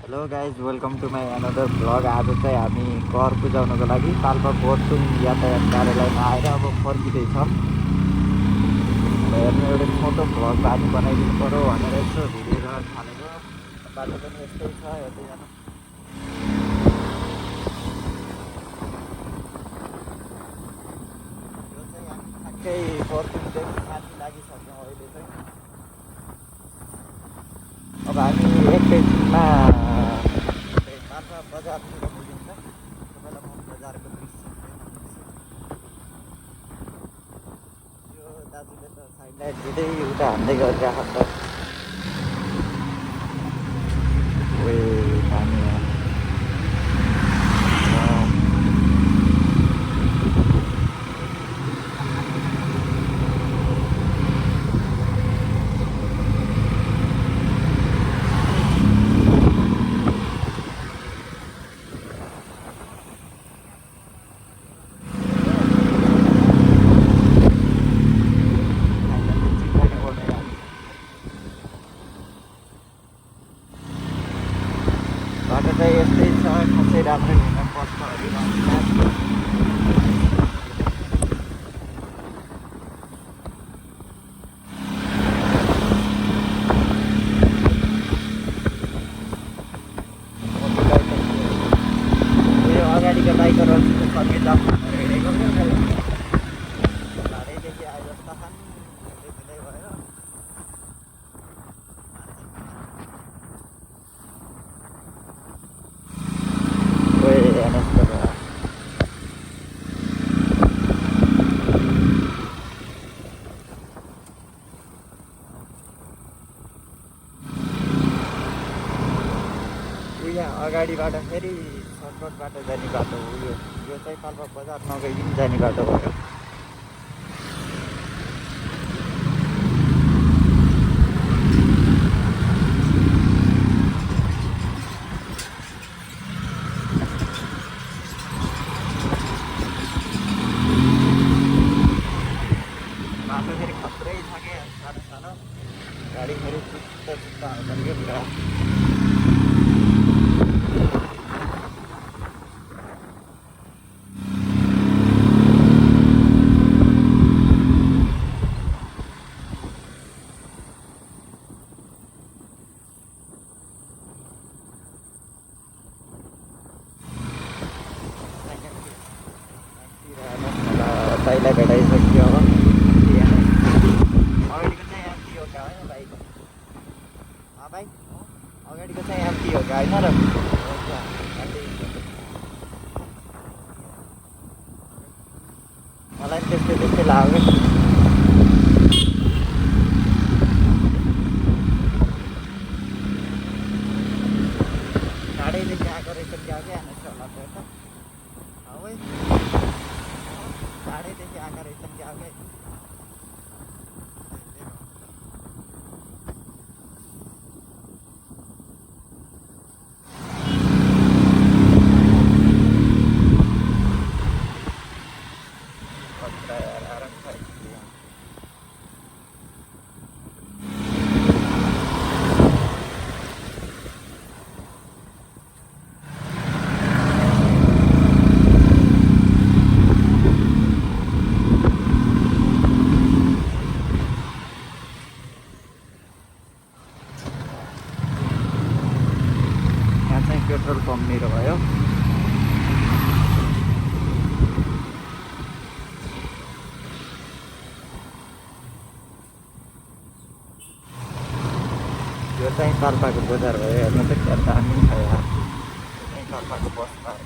Hello guys welcome to my another vlog. आज चाहिँ हामी घर बुझाउनको लागि पाल्पा बोर्डुङ यातायात कार्यालयमा आएर अब फर्किँदैछौँ। हेर्नु एउटा छोटो भ्लग बानी बनाइदिनु पऱ्यो भनेर यसो भिडियो थालेको। बाटो पनि यस्तै छ, हेर्दै जानु। यो चाहिँ हामी ठ्याक्कै बोर्डुङदेखि माथि लागिसक्यौँ अहिले चाहिँ। अब हामी एकैछिनमा पाल्पा बजारतिर पुगिन्छ। तपाईँलाई म बजारको दृश्य यो दाजुले त साइड लाइट दिँदै उता हान्दै गरिरहेको छ। पानी बाटो चाहिँ यस्तै छ, खासै राम्रो हुन पर्छ अरे यो अगाडिको बाइकरहरूसित सँगै जाउँ भनेर हिँडेको भाडैदेखि आयो जस्तो खान हिँड्दै भयो। यहाँ अगाडिबाट फेरि सर्टकट बाटो जाने बाटो हो। यो चाहिँ पाल्पा बजार नगइकन जाने बाटो भयो। बाटो फेरि खत्रै छ क्या, सानो सानो गाडी फेरि चुट्टा चुट्टा हाल्छन् क्या पुरा। पहिला भेटाइसक्यो अब अगाडिको चाहिँ एम्टी हो क्या होइन बाइक? भाइ अगाडिको चाहिँ एम्टी हो क्या होइन र? मलाई त्यस्तै त्यस्तै लाग्यो। टाढैदेखि आएको रहेछ क्या क्या होला त यता है टाढैदेखि आएको रहेछ क्या क्या। पेट्रोल पम्प मेरो भयो। यो चाहिँ पाल्पाको बजार भयो। हेर्नु त क्या दामी छ यार, पाल्पाको बस पार्क।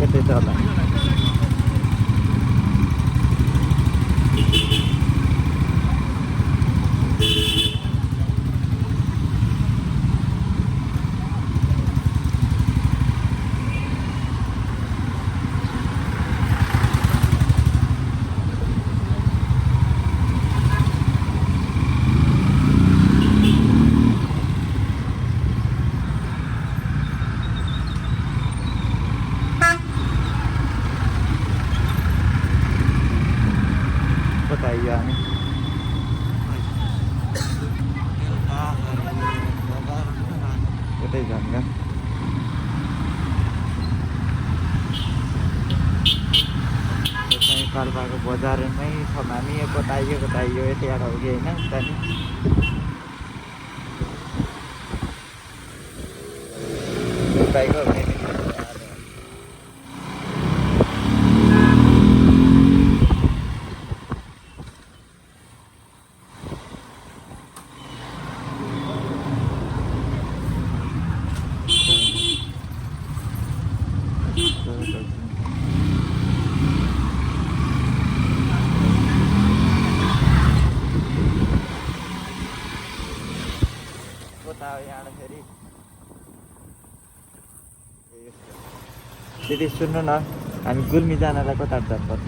यतै छ होला। कता आइयो हामी कतै झन्का चाहिँ पाल्पाको बजारमै छौँ हामी कता आइयो यति आएर हो कि होइन त्यहाँदेखि बाइकको दिदी सुन्नु न हामी गुल्मी जानलाई कता जानुपर्छ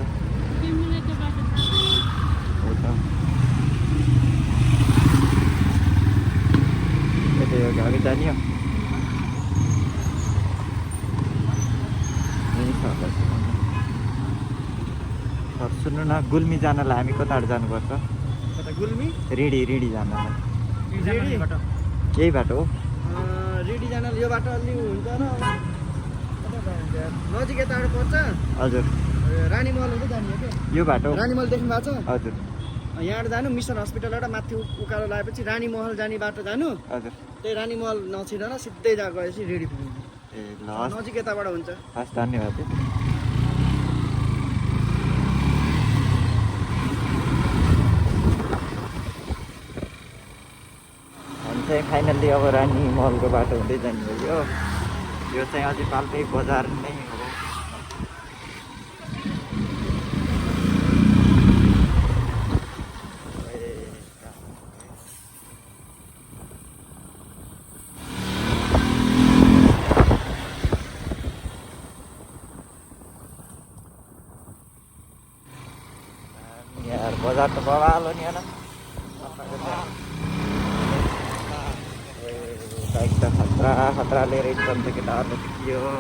यतै हो अघि जाने हो सुन्नु न गुल्मी जानलाई हामी कता जानुपर्छ गुल्मी रिडी जानलाई यही बाटो हो रेडी जान यो बाटो अलि हुन्छ र नजिक यताबाट पर्छ हजुर रानी महल हुँदै जाने हो क्या यो बाटो रानी महल देख्नु भएको छ हजुर यहाँबाट जानु मिसन हस्पिटलबाट माथि उकालो लगाएपछि रानी महल जाने बाटो जानु हजुर त्यही रानी महल नछिरेर सिधै गएपछि रेडी पुग्नु ए ल नजिक यताबाट हुन्छ हस् धन्यवाद चाहिँ फाइनल्ली अब रानी महलको बाटो हुँदै जाने भयो यो चाहिँ अझै पाल्पै बजार नै हो यार बजार त बवाल हो नि होइन बाइक त खतरा लिएर एकदम त केटाहरूले त के हो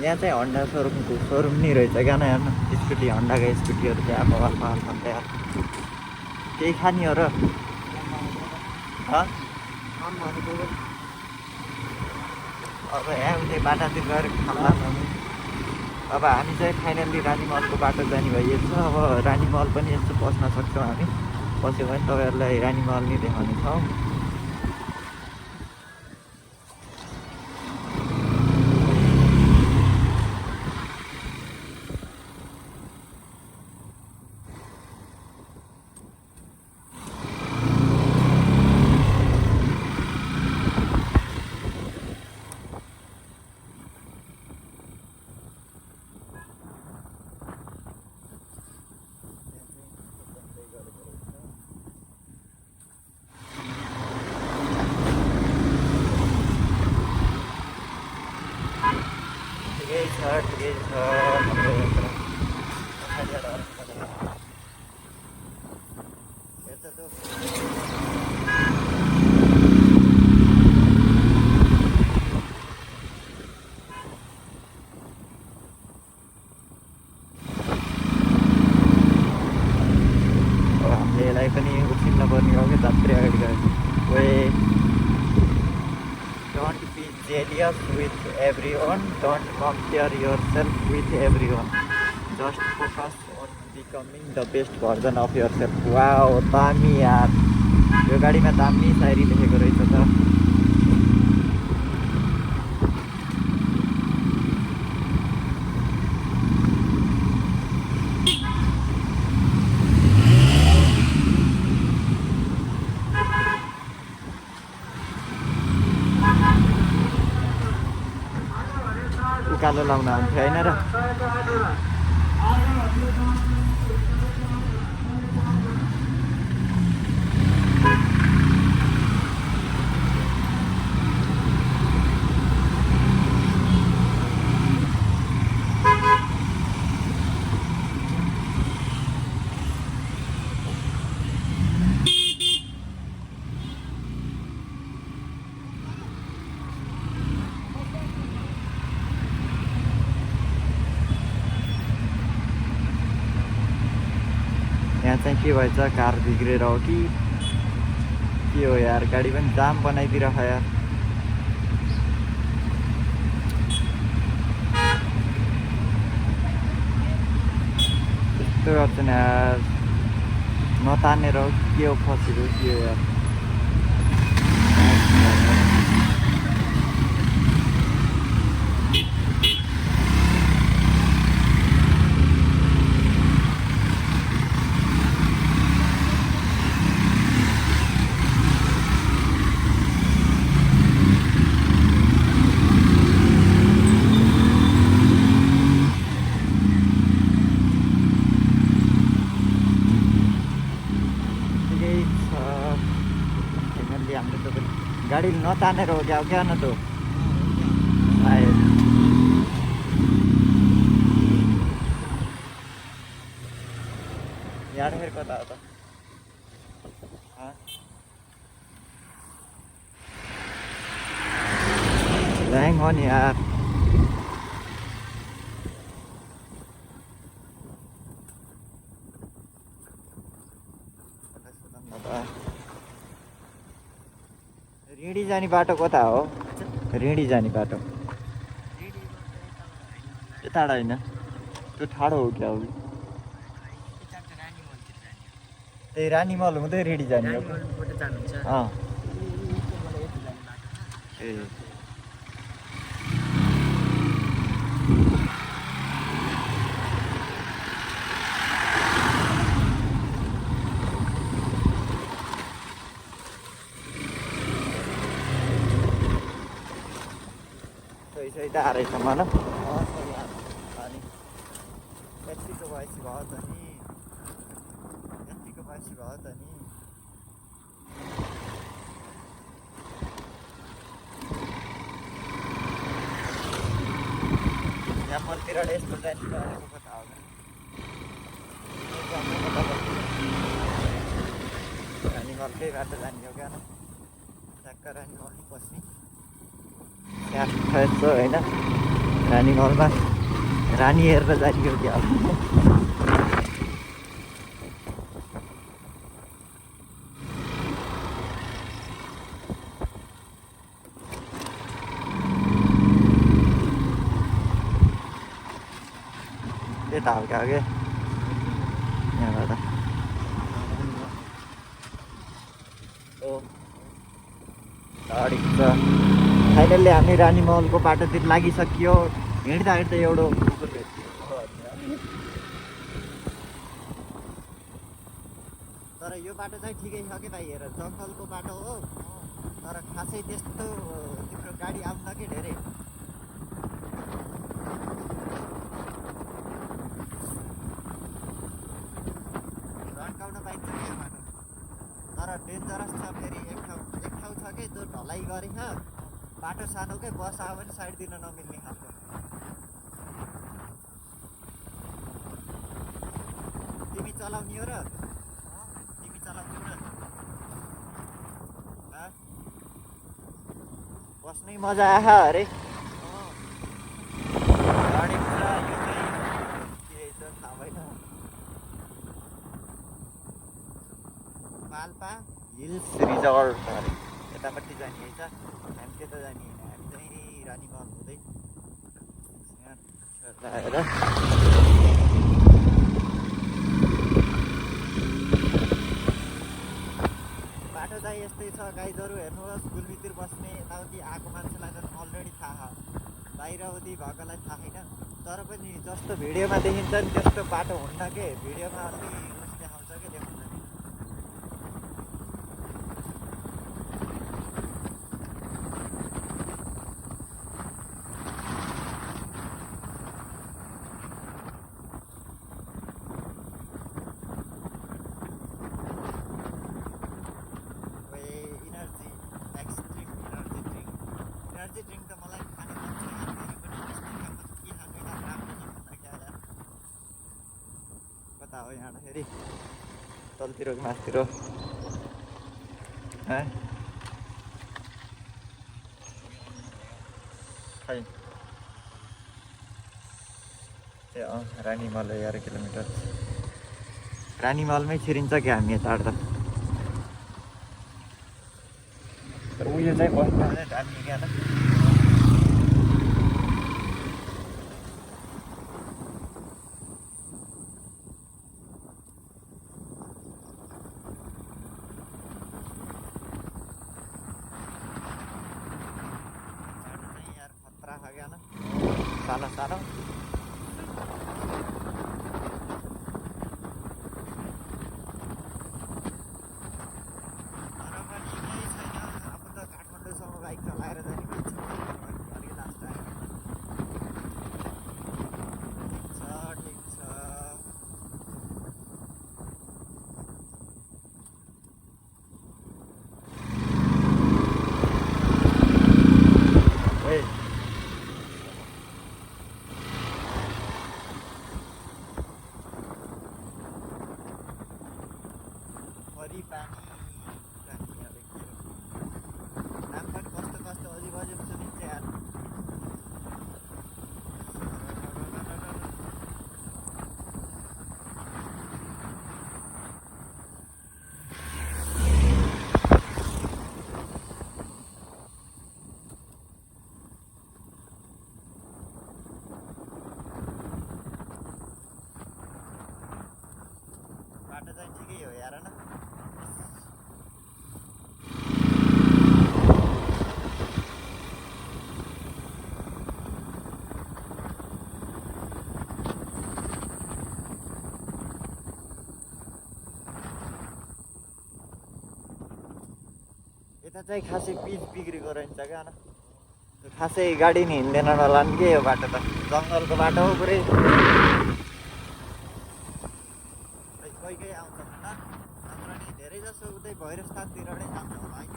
यहाँ चाहिँ हन्डा सोरुम नि रहेछ क्या न हेर्नु स्कुटी हन्डाको स्कुटीहरू त्यहाँ बवाल छन् त्यहाँ केही खाने हो र अब यहाँ उतै बाटातिर गएर खाला अब हामी चाहिँ फाइनल्ली रानी महलको बाटो जाने भइएको छ अब रानी महल पनि यस्तो पस्न सक्छौँ हामी पस्यो भने तपाईँहरूलाई रानी महल नै देखाउनेछौँ ठिकै छ हामीले यसलाई पनि उछिन्न पर्ने हो कि जात्रै अगाडि गयो Don't be jealous with everyone. Don't compare yourself with everyone. Just focus on becoming the best version of yourself. Wow, दामी यार यो गाडीमा दामी शायरी लेखेको रहेछ त उकालो लाउन आउँथ्यो होइन र यहाँ चाहिँ के भएछ, कार बिग्रेर हो कि के हो यार, गाडी पनि जाम बनाइदिइरह यार। त्यस्तो गर्छन् यार, नतानेर हो के हो, फसेको के हो यार। गाड़ी नतानेर हो क्या, क्या न तो सायद। यहाँ फिर कता हो त ल्याङ हो नि यार। रिडी जाने बाटो कता हो? रिडी जाने बाटो यो टाढा होइन, त्यो ठाडो हो क्या? हो त्यही रानी मल हुँदै रिडी जाने हो? अँ ए सही त आएछ मलाई। अनि यतिको बयसी भयो त नि, यतिको बयसी भयो त नि। यहाँ मन्दिर यस्तो जाने भनेको कता हो? रानी मलकै बाटो जाने हो क्या? ठ्याक्क रानी मलमै पस्ने यहाँ छ होइन। रानी मलमा रानी हेरेर जाने हो क्या? यता हो क्या अघि यहाँबाट? छ फाइनल्ली हामी रानी महलको बाटोतिर लागिसकियो। हिँड्दा हिँड्दा एउटा कुकुर भेट्यो। तर यो बाटो चाहिँ ठिकै छ कि भाइ, हेर जङ्गलको बाटो हो, तर खासै त्यस्तो तिम्रो गाडी आउँछ कि धेरै। रन्काउन पाइन्छ कि यो बाटो, तर डेन्जरस छ फेरि। एक ठाउँ छ कि जो ढलाइ गरेछ, बाटो सानो क्या, बस आयो भने साइड दिन नमिल्ने खालको। तिमी चलाउने हो र? तिमी चलाउने हो र? बस्नै मजा आयो अरे। गाडी पुरा यो चाहिँ के छ थाहा भएन। पाल्पा हिल्स रिजोर्ट अरे, यतापट्टि जाने है त। हामी त्यता जाने होइन, हामी चाहिँ रानी महल हुँदै आएर बाटो चाहिँ यस्तै छ गाइजहरू। हेर्नुहोस्, गुल्मीतिर बस्ने यताउति आएको मान्छेलाई त अलरेडी थाहा, बाहिरउति भएकोलाई थाहा छैन। तर पनि जस्तो भिडियोमा देखिन्छ नि त्यस्तो बाटो हुन्न के। भिडियोमा अलि उसले आउँछ कि देखाउँछ नि। एनर्जी ड्रिङ्क त मलाई खाने मन छ यार, फेरि पनि के खानु यार, राम्रो नहुँदा क्या यार। कता हो यहाँ फेरि? तलतिर मासतिर खै ए रानी महल 11 किलोमिटर। रानीमहलमै छिरिन्छ कि हामी यताबाट त तर उयो चाहिँ बस्नु चाहिँ दामी क्या त यार खतरा खा गया ना सानो सानो बाटो चाहिँ ठिकै हो यार न यता चाहिँ खासै पिच बिग्रेको रहेछ क्या न खासै गाडी नि हिँड्दैन होला नि के यो बाटो त जङ्गलको बाटो हो पुरै कोही कोही आउँछ न नत्र नि धेरै जसो उतै भैरवस्थानतिर नै जान्छ होला है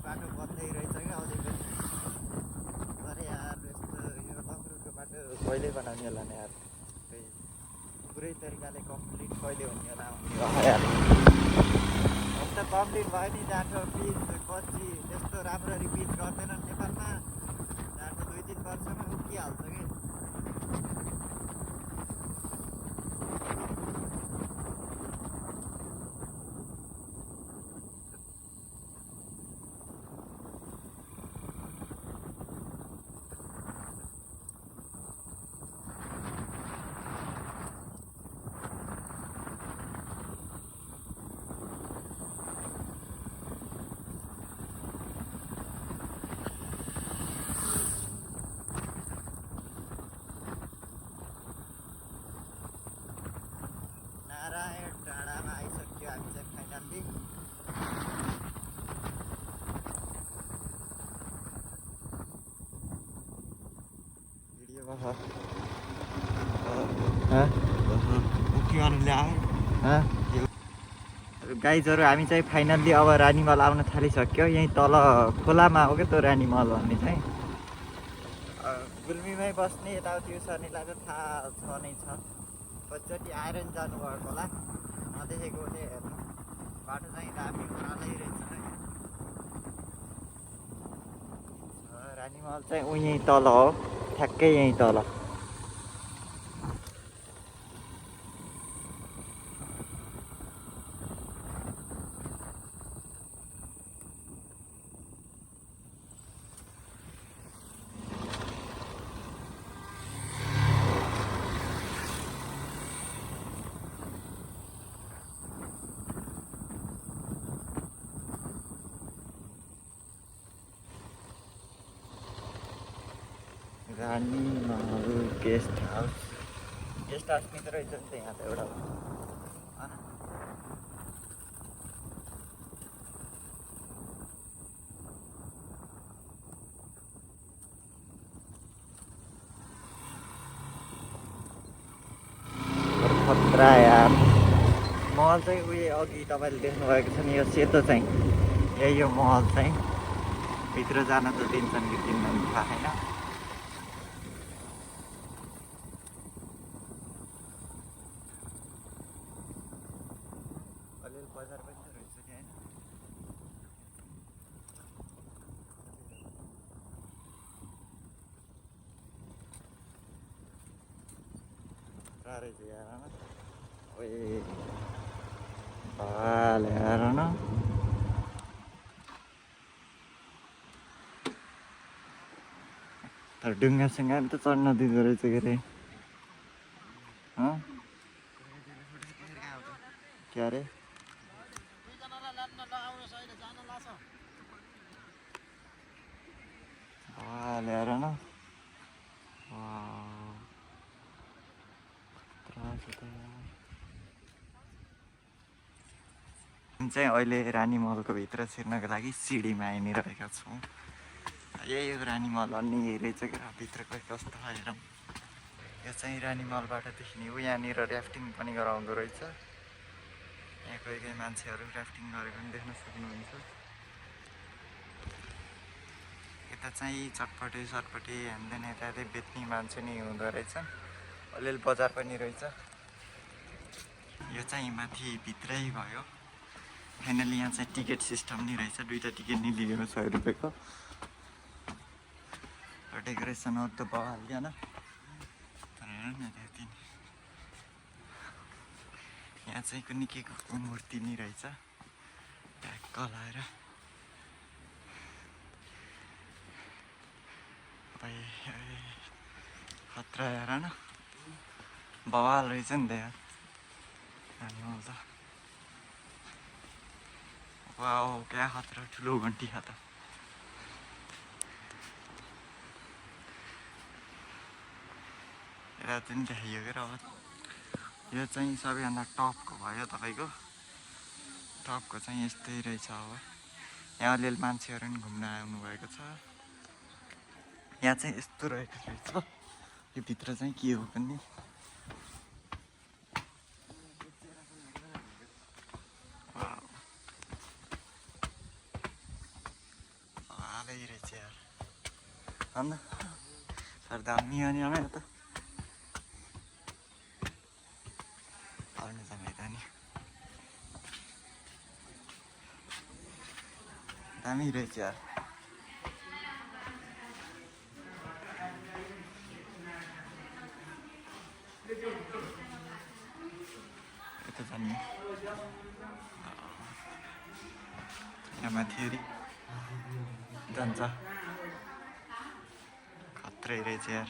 बाटो बन्दै रहेछ क्या अझै पनि अरे यार यस्तो यो लङ्गुरको बाटो कहिले बनाउने होला नि यार पुरै तरिकाले कम्प्लिट कहिले हुने होला यार अब त कम्प्लिट भयो नि जाँठो पिच कच्ची त्यस्तो राम्ररी पिच गर्दैनन् नेपालमा जाँठो 2-3 वर्षमा उक्किहाल्छ कि नारायण डाँडामा आइसक्यो हामी चाहिँ फाइनल्ली भिडियोमा गाइजहरू हामी चाहिँ फाइनल्ली अब रानीमहल आउन थालिसक्यो यहीँ तल खोलामा हो क्या त्यो रानीमहल भन्ने चाहिँ गुल्मीमै बस्ने यताउति सर्नेलाई चाहिँ थाहा छ नै छ कतिचोटि आएर नि जानुभएको होला नदेखेको चाहिँ हेर्नु बाटो चाहिँ दामी खोलालै रहेछ रानीमहल चाहिँ यहीँ तल हो ठ्याक्कै यहीँ तल रानीमहल गेस्ट हाउस नि रहेछ नि त यहाँ त एउटा खतरा यार महल चाहिँ उयो अघि तपाईँले देख्नुभएको छ नि यो सेतो चाहिँ यही यो महल चाहिँ भित्र जान त दिन्छन् कि दिन्नन् थाहा छैन अलिअलि बजार पनि त रहेछ नि होइन रहेछ यार ओए भाले यार न तर ढुङ्गासँग पनि त चढ्न दिँदो रहेछ के अरे के अरे भाले यार न चाहिँ अहिले रानी महलको भित्र छिर्नको लागि सिडीमा आइरहेका छौँ यही हो रानी महल अन्य रहेछ क्या भित्रको कस्तो हेरौँ यो चाहिँ रानी महलबाट देखिने हो यहाँनिर ऱ्याफ्टिङ पनि गराउँदो रहेछ यहाँ कोही कोही मान्छेहरू ऱ्याफ्टिङ गरेको पनि देख्न सक्नुहुन्छ यता चाहिँ चटपटे सटपटे हान्दैन यता यतै बेच्ने मान्छे नै हुँदो रहेछ अलिअलि बजार पनि रहेछ यो चाहिँ माथि भित्रै भयो फाइनली यहाँ चाहिँ टिकट सिस्टम नै रहेछ दुईवटा टिकट नै लिएको 100 रुपियाँको र डेकोरेसनहरू त भयो हाल्दैन तर हेर न त्यति यहाँ चाहिँ कुनै के मूर्ति नै रहेछ ट्याक्क लाएर खतरा हेर न बवाल रहेछ नि त यार त वाओ क्या खतरा ठुलो घन्टी खाता यता चाहिँ देखाइयो क्या अब यो चाहिँ सबैभन्दा टपको भयो तपाईँको टपको चाहिँ यस्तै रहेछ अब यहाँ अलिअलि मान्छेहरू पनि घुम्न आउनु भएको छ यहाँ चाहिँ यस्तो रहेको रहेछ यो भित्र चाहिँ के हो पनि रहेछ यार अन्त सर दामी हो नि आमा त आउनु जाने त नि दामी रहेछ यार यता जाने यहाँ माथि जान्छ खत्रै रहेछ यार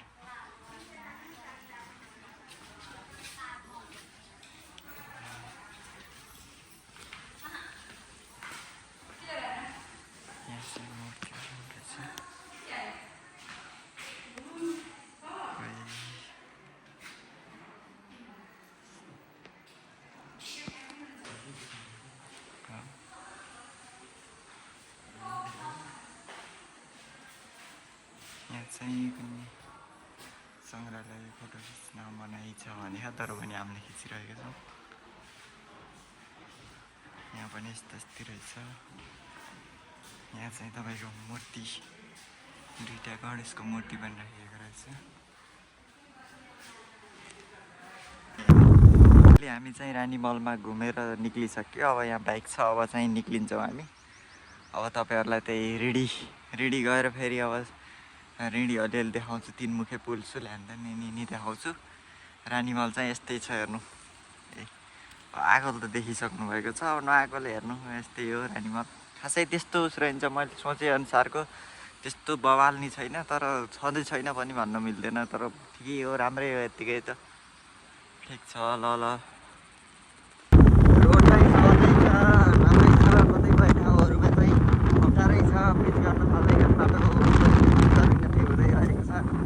यहाँ चाहिँ कुनै सङ्ग्रहालय फोटो खिच्न मनाइ छ भने तर पनि हामीले खिचिरहेका छौँ यहाँ पनि यस्तै रहेछ यहाँ चाहिँ तपाईँको मूर्ति दुईवटा गणेशको मूर्ति पनि राखिएको रहेछ हामी चाहिँ रानी महलमा घुमेर निक्लिसक्यो अब यहाँ बाइक छ अब चाहिँ निक्लिन्छौँ हामी अब तपाईँहरूलाई त्यही रिडी गएर फेरि अब रिडी अलिअलि देखाउँछु तीनमुखे पुल सुल हान्दा नि देखाउँछु रानी महल चाहिँ यस्तै छ हेर्नु ए आएकोले त देखिसक्नु भएको छ अब नआएकोले हेर्नु यस्तै हो रानी महल खासै त्यस्तो रहन्छ मैले सोचेअनुसारको त्यस्तो बवाल नि छैन तर छँदै छैन पनि भन्न मिल्दैन तर ठिकै हो राम्रै हो यत्तिकै त ठिक छ ल रोड चाहिँ सहजै छ राम्रै छ कतिपय ठाउँहरूमा चाहिँ अप्ठ्यारै छ पिच गर्न थाल्दैन बाटो हुँदै आएको छ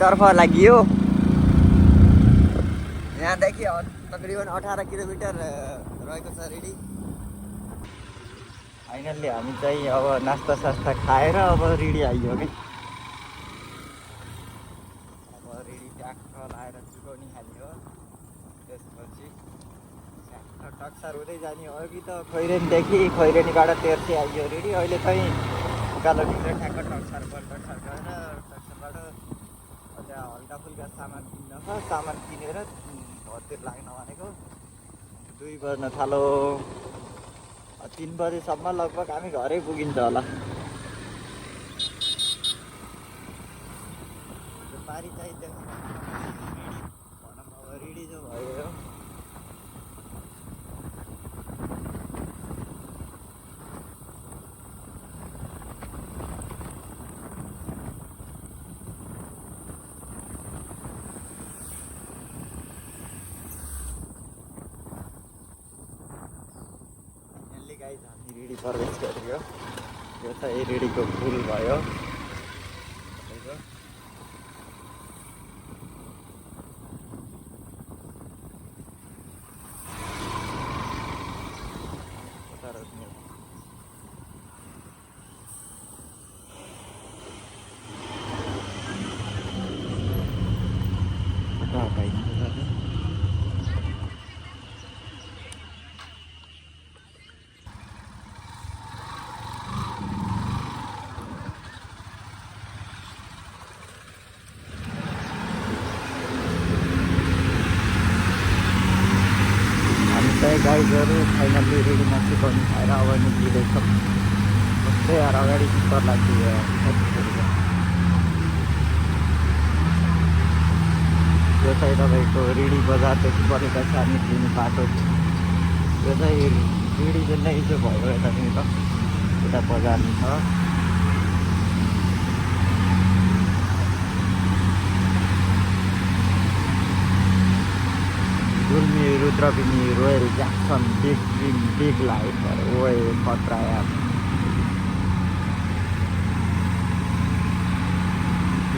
तर्फ लागियो यहाँदेखि तकरिबन 18 किलोमिटर रहेको छ रिडी फाइनल्ली हामी चाहिँ अब नास्ता सास्ता खाएर अब रिडी आइयो कि अब रिडी ट्याक्क लाएर चुकाउने खाने हो त्यसपछि टक्सार हुँदै जाने हो कि त खैरेनीदेखि खैरेनीबाट तेर्से आइयो रिडी अहिले चाहिँ उकालो टिपेर ठ्याक्क टक्सारबाट गएर टक्सारबाट त्यहाँ हल्का फुल्का सामान किन्न छ सामान किनेर घरतिर लाग्न भनेको 2 बज्न थालो 3 बजेसम्म लगभग हामी घरै पुगिन्छ होला पारी चाहिँ भनौँ अब रेडी जो भयो गाइस हामी रेडी प्रवेश गऱ्यो यो चाहिँ रेडीको पुल भयो गाइजहरू फाइनल्ली रेडीमा चिकन खाएर अब निक्लिँदैछ कस्तै यार अगाडि चिप्पर लाग्यो यो चाहिँ तपाईँको रेडी बजारदेखि परेका छ निक्लिने बाटो यो चाहिँ रेडी चाहिँ चाहिँ भयो यतानिर त यता बजार छ Gulmi Rudrapini royal Jackson big dream big life ओए खतरा यार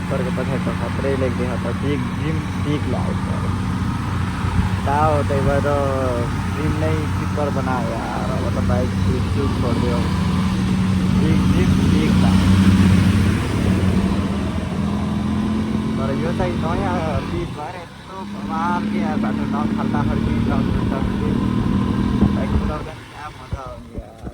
ऊपर के पछाडि त खतरै लेख्दै छ त बिग ड्रिम बिग लाइफ कहाँ हो त्यही भएर ड्रिम नै टिप्पर बनायो यार अब त बाइक सुट छोडिदियो बिग ड्रिम बिग लाइफ तर यो चाहिँ नयाँ बिच भएर कमाल के यार बाटो नखाल्दाखेरि बाइक कुदाउँदा क्या मजा आउने यार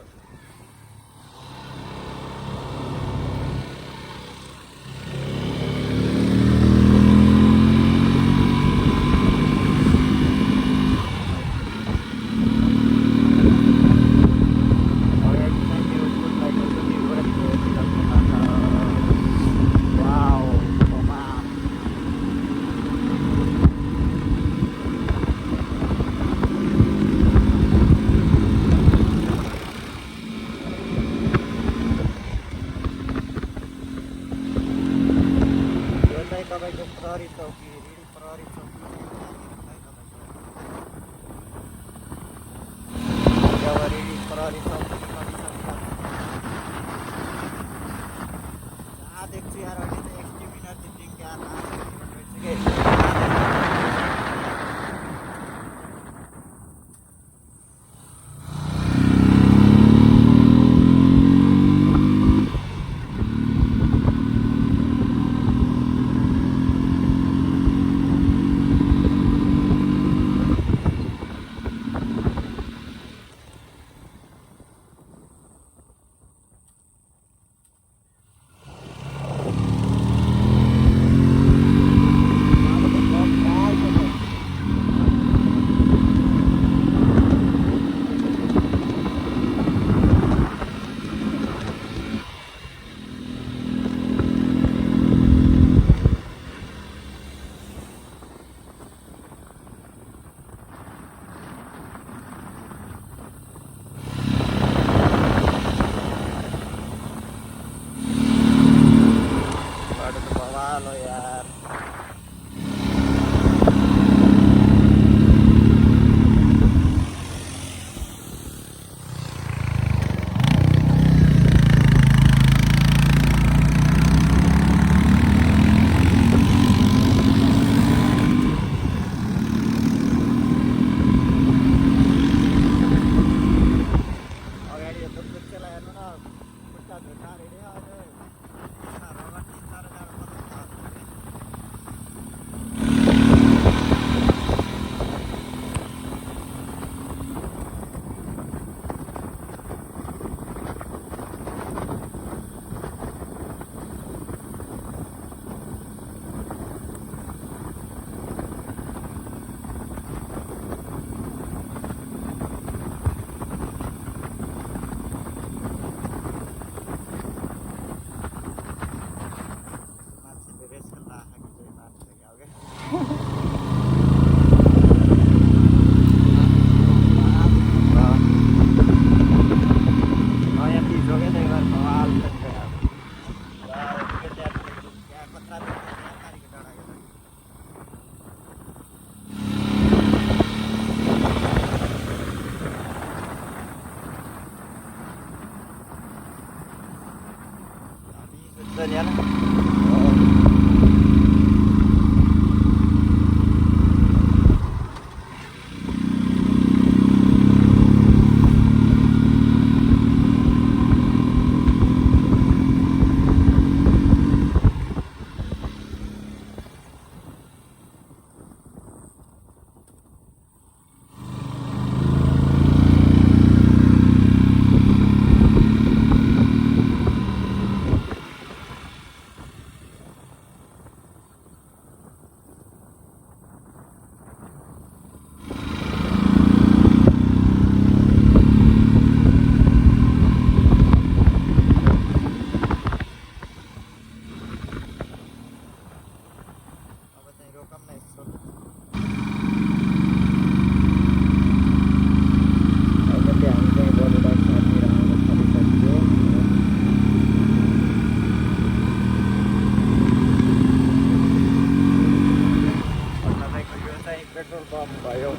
यो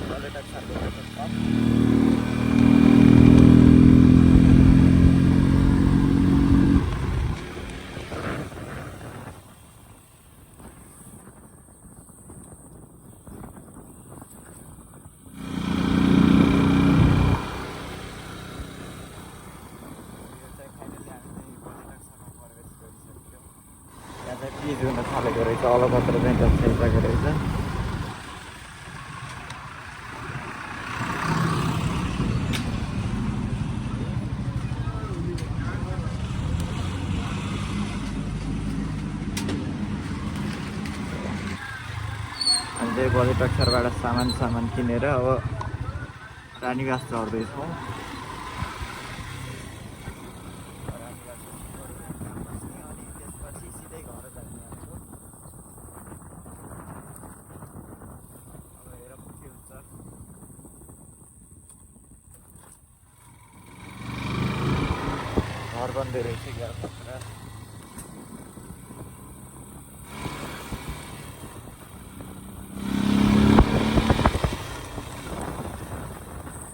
पर्यटक स्थल। चिज हुन थालेको रहेछ, अलकत्र चाहिँ दर्शाइसकेको रहेछ। अनि चाहिँ पर्यटक स्थलबाट सामान किनेर अब रानीगास चढ्दैछौँ। घर बन्दै रहेछ क्या पुरा।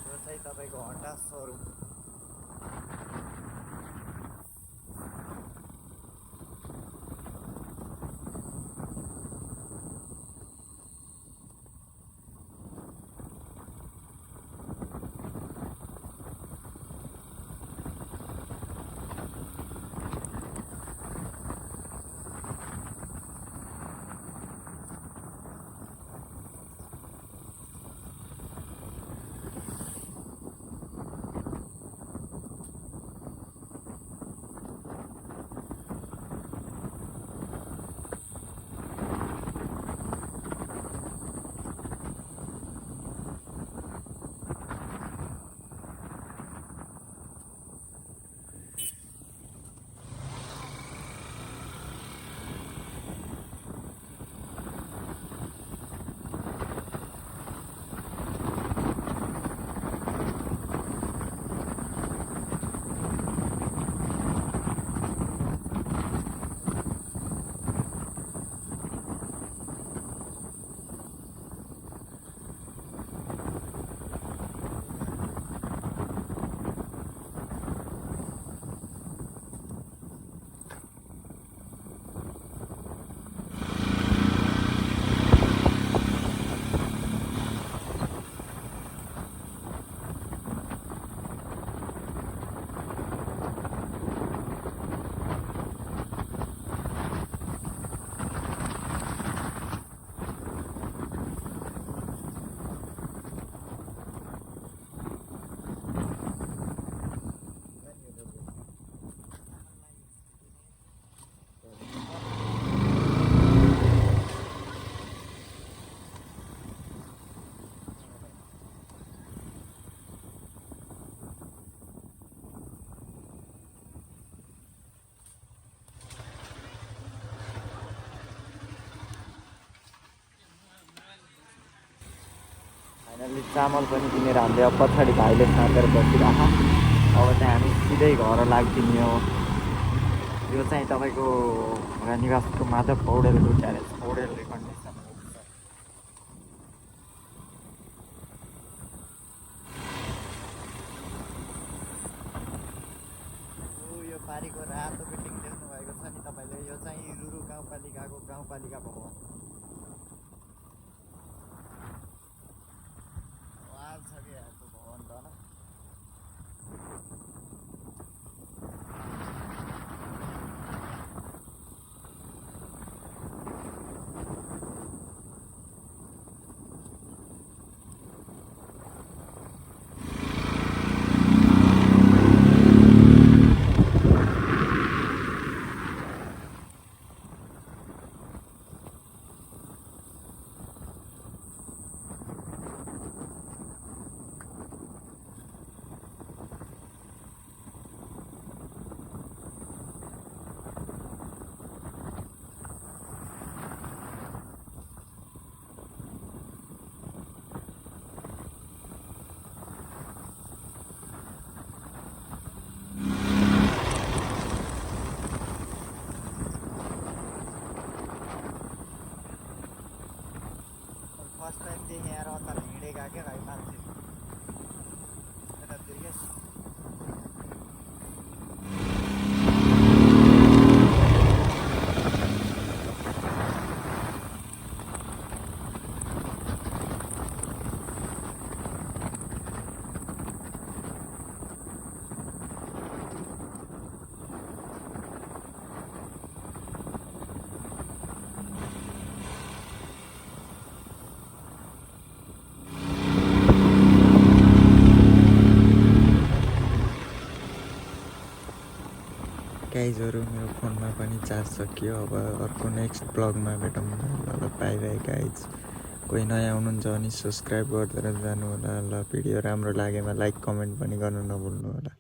यो चाहिँ तपाईँको हन्डा सोरुम। फाइनली चामल पनि किनेर हामीले अब पछाडि भाइले साँचेर बसिरह। अब चाहिँ हामी सिधै घर लाग्दिने हो। यो चाहिँ तपाईँको रानीगासको माधव पौडेलको ग्यारेज, पौडेल रिकन्डिसन। यो पारिको रातो बिल्डिङ देख्नु भएको छ नि तपाईँले, यो चाहिँ रुरु गाउँपालिकाको गाउँपालिका भवन। मान्छे यहाँ रतार हिँडेका क्या भाइ मान्छे यतातिर क्या गाइजहरू मेरो फोनमा पनि चार्ज सकियो अब अर्को नेक्स्ट ब्लगमा भेटौँ ल बाई बाई गाइज कोही नयाँ हुनुहुन्छ भने सब्सक्राइब गरिदिएर जानु होला ल भिडियो राम्रो लागेमा लाइक कमेन्ट पनि गर्नु नभुल्नु होला